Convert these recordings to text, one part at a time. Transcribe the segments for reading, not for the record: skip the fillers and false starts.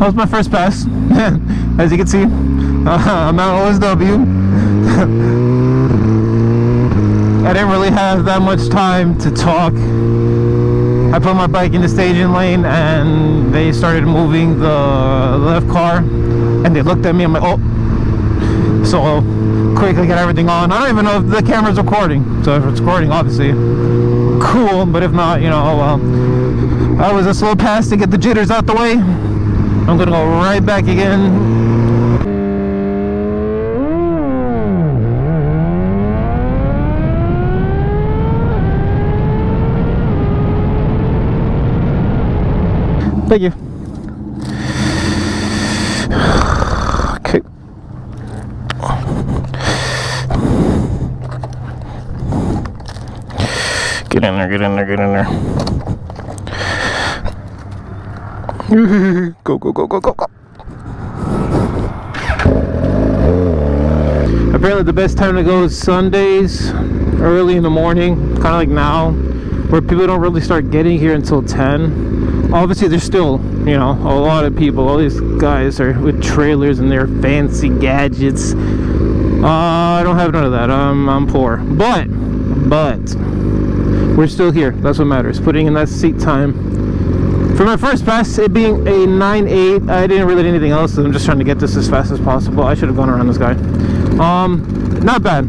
That was my first pass. As you can see, I'm at OSW. I didn't really have that much time to talk. I put my bike in the staging lane and they started moving the left car and they looked at me. I'm like, oh. So quickly get everything on. I don't even know if the camera's recording. So if it's recording, obviously cool, but if not, you know, oh well. I was a slow pass to get the jitters out the way. I'm gonna go right back again. Thank you. Okay. Get in there, get in there, get in there. Go, go, go, go, go, go. Apparently the best time to go is Sundays, early in the morning, kind of like now, where people don't really start getting here until 10. Obviously there's still, you know, a lot of people. All these guys are with trailers and their fancy gadgets. I don't have none of that. I'm poor. But we're still here. That's what matters. Putting in that seat time. For my first pass, it being a 9.8, I didn't really do anything else. I'm just trying to get this as fast as possible. I should have gone around this guy. Not bad.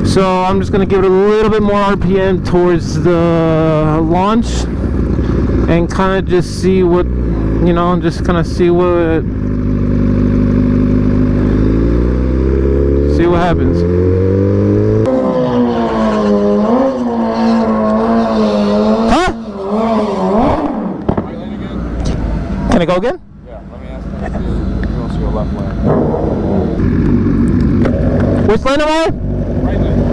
So I'm just gonna give it a little bit more RPM towards the launch and kind of just see what, you know, just kind of see what happens. Huh? Can I go again? Yeah, let me ask him if he wants to go left lane. Which lane am I? Right lane.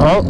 Oh.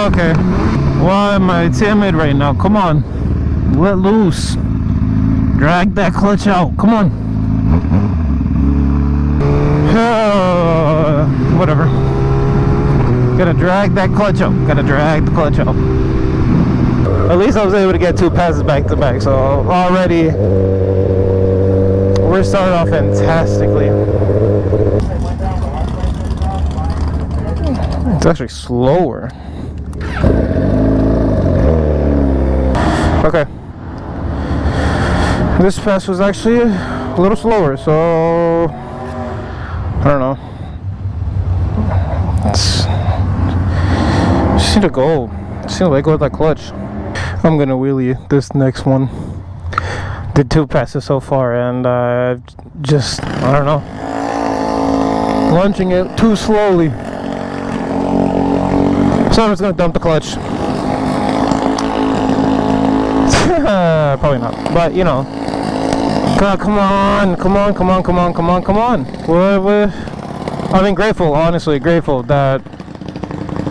Okay. Why am I timid right now? Come on. Let loose. Drag that clutch out. Come on. Whatever. Gotta drag that clutch out. Gotta drag the clutch out. At least I was able to get 2 passes back to back. So already we're starting off fantastically. It's actually slower. Okay. This pass was actually a little slower, so I don't know. Just need to go. Just need to let go of that clutch. I'm gonna wheelie this next one. Did 2 passes so far, and I don't know. Launching it too slowly. So I'm just gonna dump the clutch. Probably not, but you know. God, come on. What? I mean, grateful, honestly, grateful that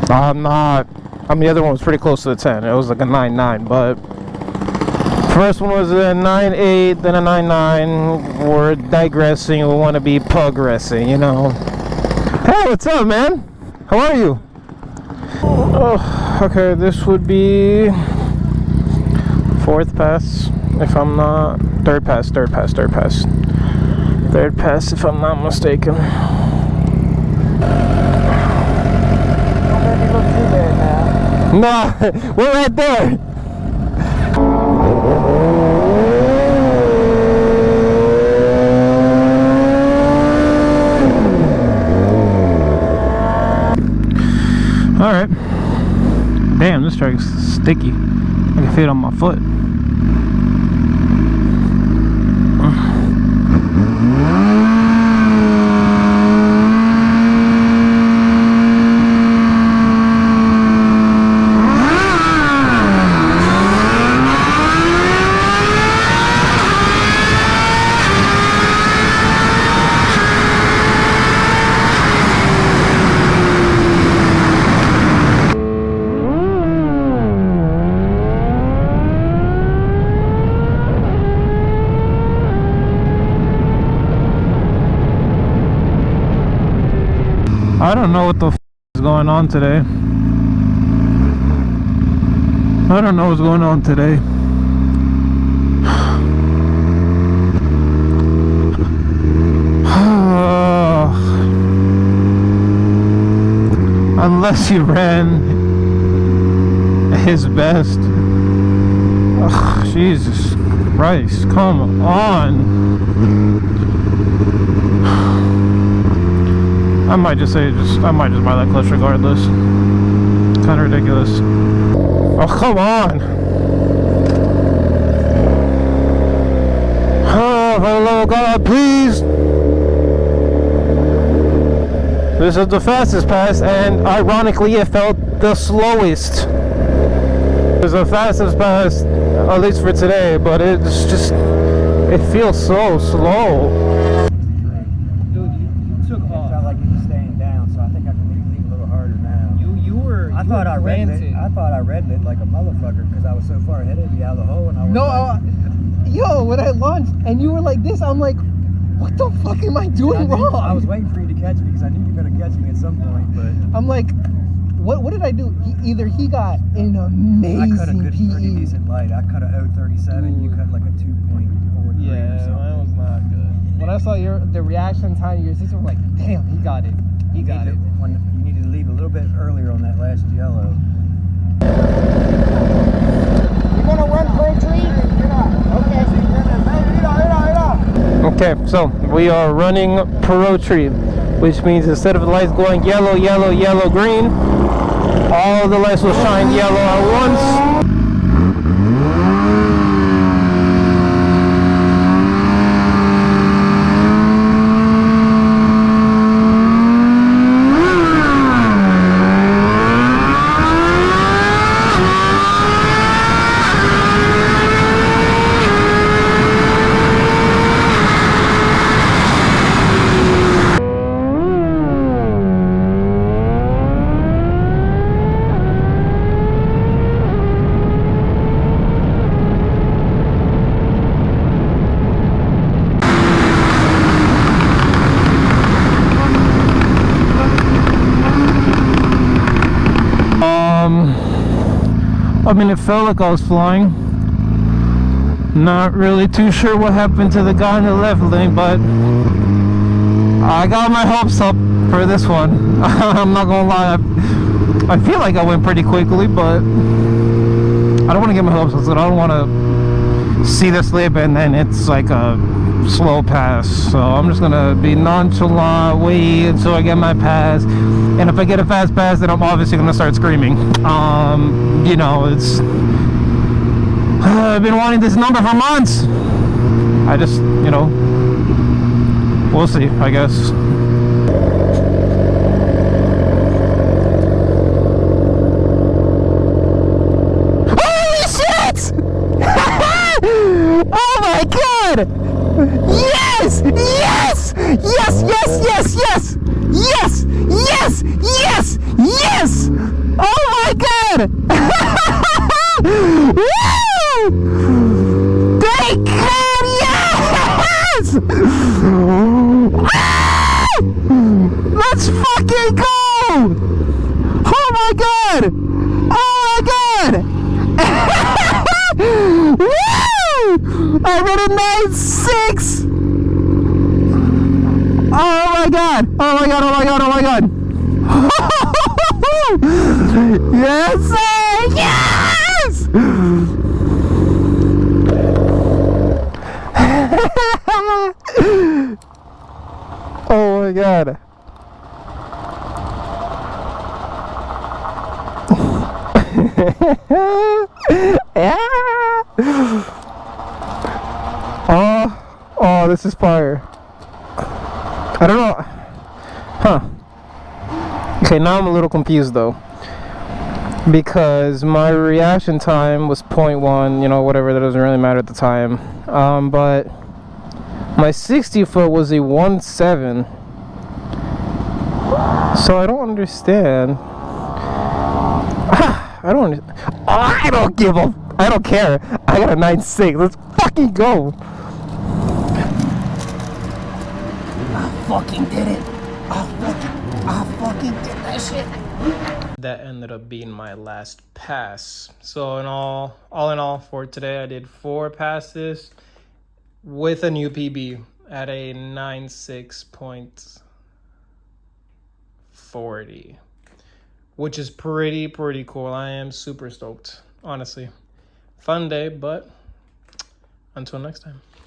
I'm not. I mean, the other one was pretty close to the 10. It was like a 9.9, but first one was a 9.8, then a 9.9. We're digressing. We want to be progressing, you know. Hey, what's up, man? How are you? Oh, okay, this would be 4th pass, if I'm not. Third pass, if I'm not mistaken. Don't make me look too bad now. Nah, we're right there. Alright. Damn, this track's sticky. I can feel it on my foot. I don't know what the f is going on today. I don't know what's going on today. Unless he ran his best. Ugh, Jesus Christ, come on. I might just buy that clutch regardless. Kind of ridiculous. Oh, come on. Oh, for the love of God, please. This is the fastest pass, and ironically, it felt the slowest. It's the fastest pass, at least for today, but it's just, it feels so slow. I thought I read it like a motherfucker because I was so far ahead of you out of the hole, and I was yo, when I launched and you were like this, I'm like, what the fuck am I doing wrong? I was waiting for you to catch me because I knew you were gonna catch me at some point, but I'm like, what did I do? Either he got an amazing I cut a good, PE. pretty decent light. I cut a 0.37. You cut like a 2.43 Yeah, or something. mine was not good. When I saw the reaction time, your sister was like, damn, he got it. He got it. When you needed to leave a little bit earlier on that last yellow. You're gonna run Pro Tree? Okay, so we are running Pro Tree, which means instead of the lights going yellow, yellow, yellow, green, all the lights will shine yellow at once. I mean, it felt like I was flying. Not really too sure what happened to the guy in the left lane, but I got my hopes up for this one. I'm not gonna lie. I feel like I went pretty quickly, but I don't want to get my hopes up. So I don't want to see the slip and then it's like a slow pass. So I'm just gonna be nonchalant, wait until I get my pass, and if I get a fast pass, then I'm obviously gonna start screaming. You know, it's I've been wanting this number for months. I just, you know, we'll see, I guess. Holy shit! Oh my god! Yes! Yes! Yes, yes, yes, yes! Yes! Yes! Yes! Yes! Oh my god! Woo! Thank God! Yes! Let's fucking go! Oh my god! Oh my god! Woo! I ran a 9.6! Oh my god! Oh my god! Oh my god! Oh my god! Yes, sir! Yes! Oh my god! Yeah. Oh, this is fire. I don't know. Huh. Okay, now I'm a little confused though. Because my reaction time was 0.1, you know, whatever, that doesn't really matter at the time. But my 60 foot was a 1.7. So I don't understand. I don't. I don't give a. I don't care. I got a 9.6. Let's fucking go. I fucking did it. I fucking did that shit. That ended up being my last pass. So all in all, for today, I did 4 passes with a new PB at a 96.40. Which is pretty cool. I am super stoked, honestly. Fun day, but until next time.